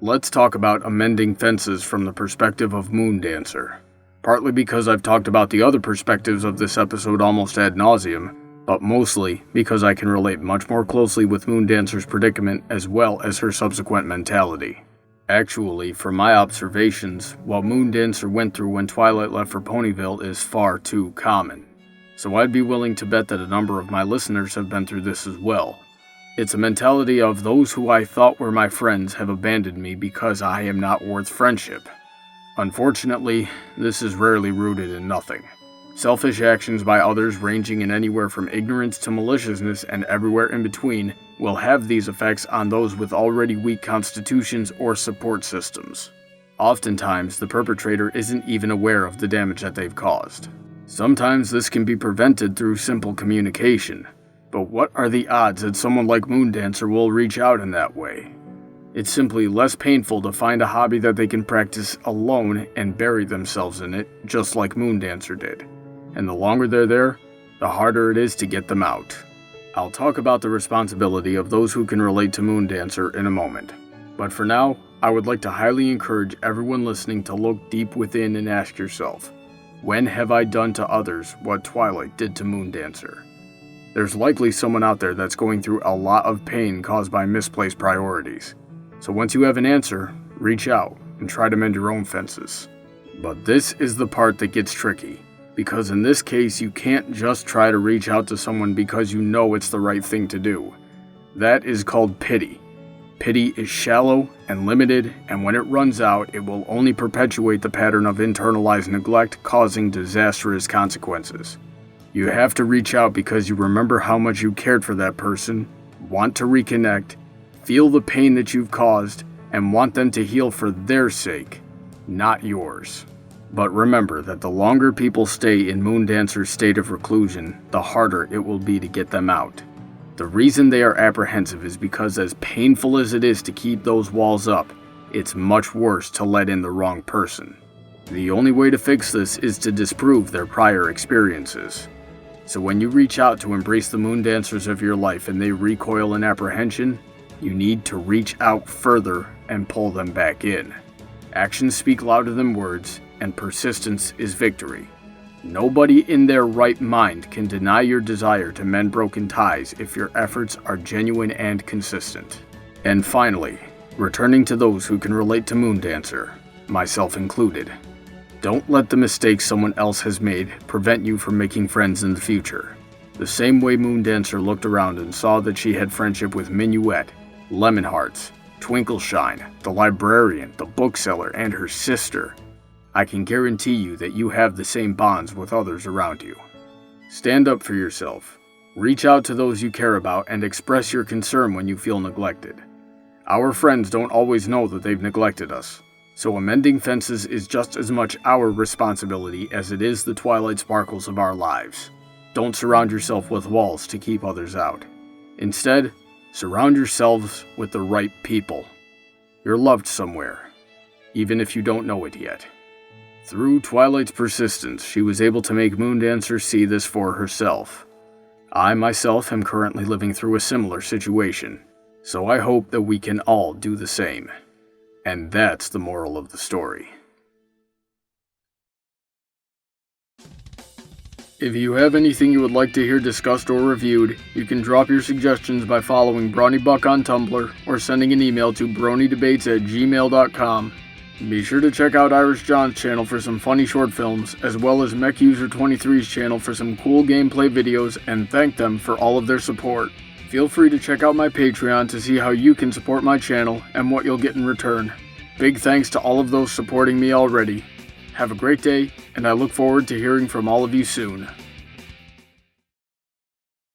Let's talk about amending fences from the perspective of Moondancer. Partly because I've talked about the other perspectives of this episode almost ad nauseum, but mostly because I can relate much more closely with Moondancer's predicament as well as her subsequent mentality. Actually, from my observations, what Moondancer went through when Twilight left for Ponyville is far too common. So I'd be willing to bet that a number of my listeners have been through this as well. It's a mentality of those who I thought were my friends have abandoned me because I am not worth friendship. Unfortunately, this is rarely rooted in nothing. Selfish actions by others ranging in anywhere from ignorance to maliciousness and everywhere in between will have these effects on those with already weak constitutions or support systems. Oftentimes, the perpetrator isn't even aware of the damage that they've caused. Sometimes this can be prevented through simple communication, but what are the odds that someone like Moondancer will reach out in that way? It's simply less painful to find a hobby that they can practice alone and bury themselves in it, just like Moondancer did. And the longer they're there, the harder it is to get them out. I'll talk about the responsibility of those who can relate to Moondancer in a moment. But for now, I would like to highly encourage everyone listening to look deep within and ask yourself, when have I done to others what Twilight did to Moondancer? There's likely someone out there that's going through a lot of pain caused by misplaced priorities. So once you have an answer, reach out and try to mend your own fences. But this is the part that gets tricky, because in this case you can't just try to reach out to someone because you know it's the right thing to do. That is called pity. Pity is shallow and limited, and when it runs out, it will only perpetuate the pattern of internalized neglect, causing disastrous consequences. You have to reach out because you remember how much you cared for that person, want to reconnect, feel the pain that you've caused, and want them to heal for their sake, not yours. But remember that the longer people stay in Moondancer's state of reclusion, the harder it will be to get them out. The reason they are apprehensive is because as painful as it is to keep those walls up, it's much worse to let in the wrong person. The only way to fix this is to disprove their prior experiences. So when you reach out to embrace the Moondancers of your life and they recoil in apprehension, you need to reach out further and pull them back in. Actions speak louder than words, and persistence is victory. Nobody in their right mind can deny your desire to mend broken ties if your efforts are genuine and consistent. And finally, returning to those who can relate to Moondancer, myself included. Don't let the mistakes someone else has made prevent you from making friends in the future. The same way Moondancer looked around and saw that she had friendship with Minuet, Lemonhearts, Twinkleshine, the librarian, the bookseller, and her sister, I can guarantee you that you have the same bonds with others around you. Stand up for yourself. Reach out to those you care about and express your concern when you feel neglected. Our friends don't always know that they've neglected us, so amending fences is just as much our responsibility as it is the Twilight Sparkles of our lives. Don't surround yourself with walls to keep others out. Instead, surround yourselves with the right people. You're loved somewhere, even if you don't know it yet. Through Twilight's persistence, she was able to make Moondancer see this for herself. I myself am currently living through a similar situation, so I hope that we can all do the same. And that's the moral of the story. If you have anything you would like to hear discussed or reviewed, you can drop your suggestions by following BronyBuck on Tumblr or sending an email to bronydebates@gmail.com. Be sure to check out Irish John's channel for some funny short films, as well as MechUser23's channel for some cool gameplay videos, and thank them for all of their support. Feel free to check out my Patreon to see how you can support my channel and what you'll get in return. Big thanks to all of those supporting me already. Have a great day, and I look forward to hearing from all of you soon.